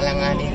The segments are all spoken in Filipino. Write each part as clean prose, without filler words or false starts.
Alanganin.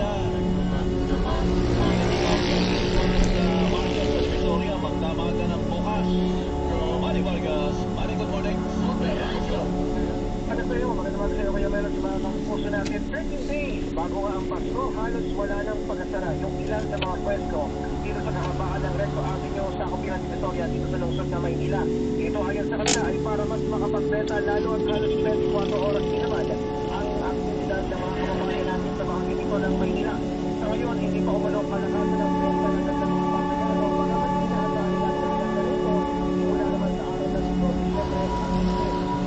Ano sa'yo? Magandang sa'yo kaya meron sa mga puso natin. 13 days bago nga ang Pasko, halos wala nang pag-asara yung ilan sa mga pwesto dito sa kahabaan ng Recto Avenue sa Copiran Divisoria dito sa lungsod ng Maynila. Ito ayon sa kanila ay para mas makapagbenta lalo at halos 24 oras din naman ang aktibidad ng mga kababayan natin sa mga ginito ng Maynila. Sa ngayon, hindi pa umunok kalakasan ng benta ng dagdagang pagkakalo. Pagkakas pinahatahan nila ng dagdagan mula naman sa araw ng ito. Siyempre,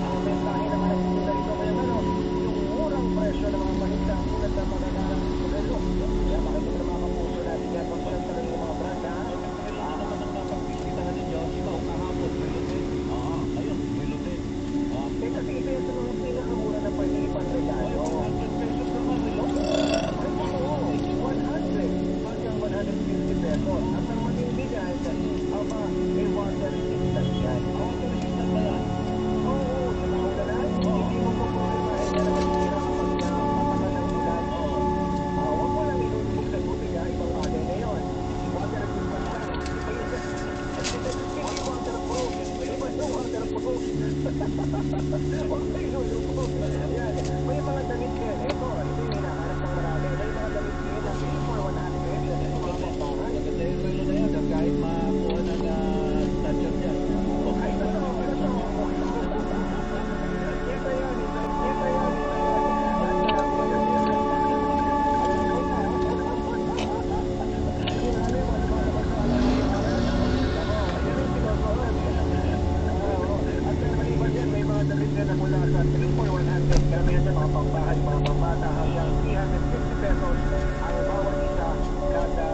ang bentahe ng mga nagtitinda rito kaya yung murang presyo ng mga paninda ang tulad ng magagalang modelo. Kaya makikita ng mga kapuso natin yan kung saan talaga yung mga brand ha. Naman ang napagbisitahan ninyo, iba o kahapon, may lutin. Ayun, may lutin. Kasi ito yung mga pinakamura na pag-iipan regalo. 100 pesos naman, relo. Ay, oo, 100 hanggang 150 pesos. At ang matindi dyan, aba, may water resistant yan. Water resistant ba yan? Oo, sa naulan, hindi mo po po ay mahina na masira kapag matagal ng ulan. Huwag mo lang inuubog sa tubig ha, ibang bagay na yun. Water resistant yan. Hindi waterproof. Iba yung waterproof. Huwag na inuubog. Yan. May mga damit yan. Ito, hindi hinahanap ng marami. May mga damit yan na for 100. Yan ang mga pampangan. Maganda yung relo na yan. Kahit makakuha ng statue yan. Ay, totoo. Ito yan. May mga damit na mula sa 3 for 100. Karamihan sa mga pangbahay, mga pambata hanggang 350 pesos ang bawat isa kada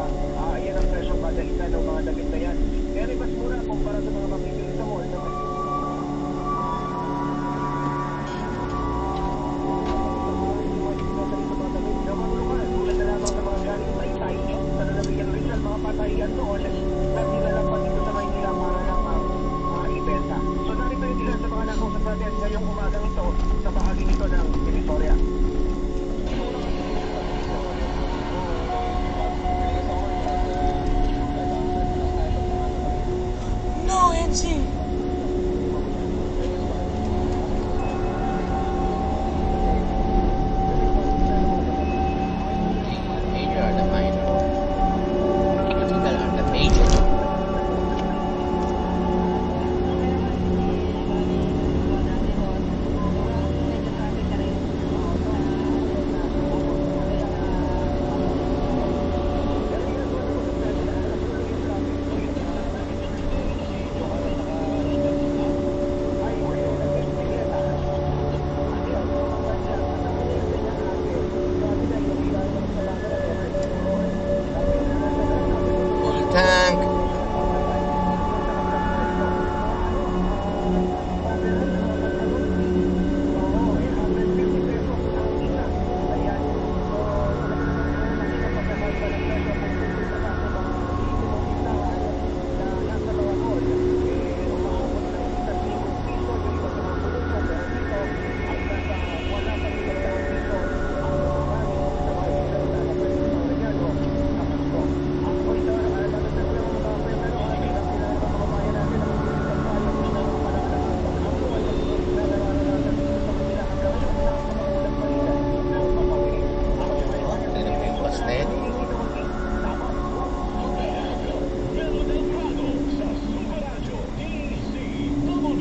yan ang presyo kada isa ng mga damit na yan. Kaya rin mas mura kumpara sa mga mapipili sa mall na tulad na lamang ng mga galing sa Itay sa Nanabigan Rizal, mga patayan noon na dinalang pa dito sa Maynila para lamang ibenta. So narito yung ilan sa mga nakausap natin ngayong umagang ito sa bahaging ito ng Divisoria. No, NC. Major or the minor? Critical or the major? Full tank.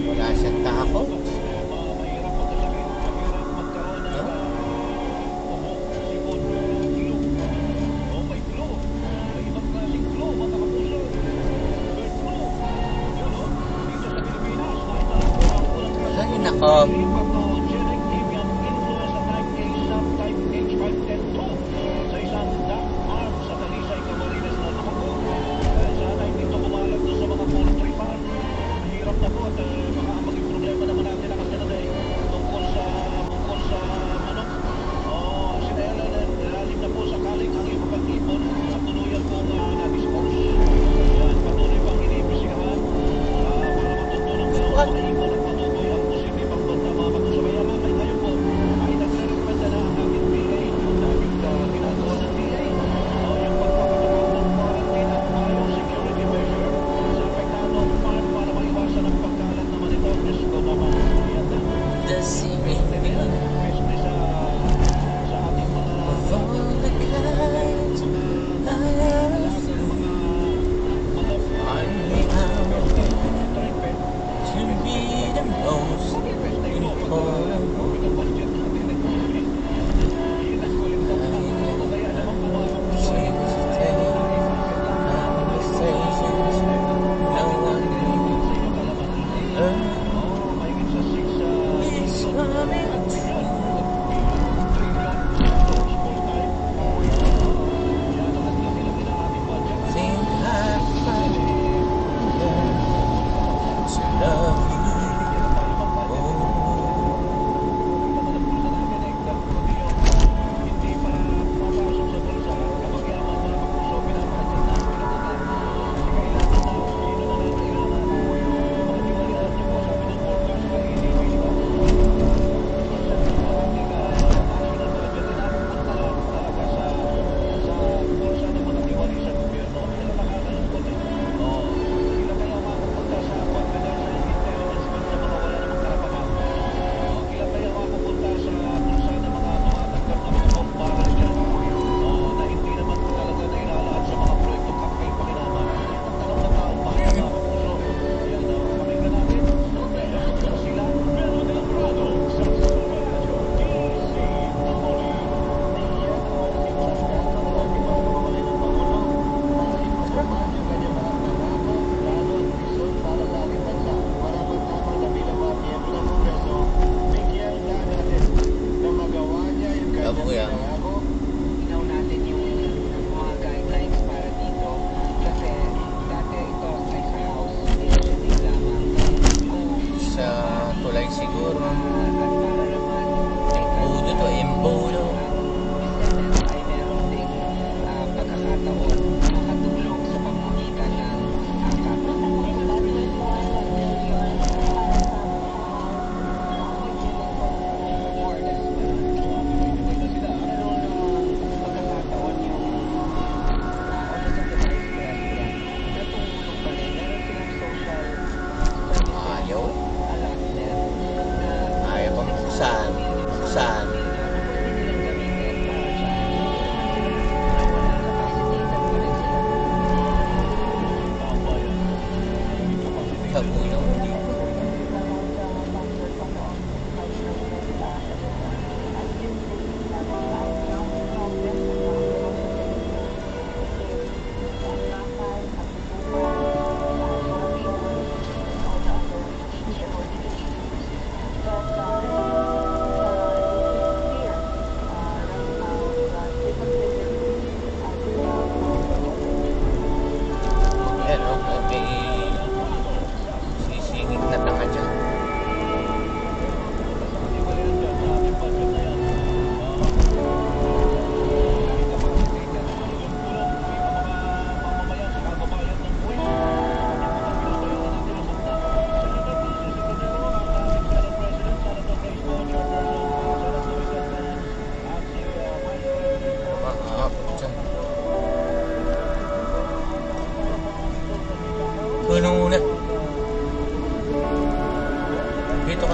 Wala siyang takot. Ay, nako. What?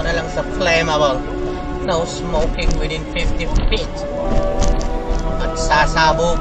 na lang sa flammable. No smoking within 50 feet. At sasabog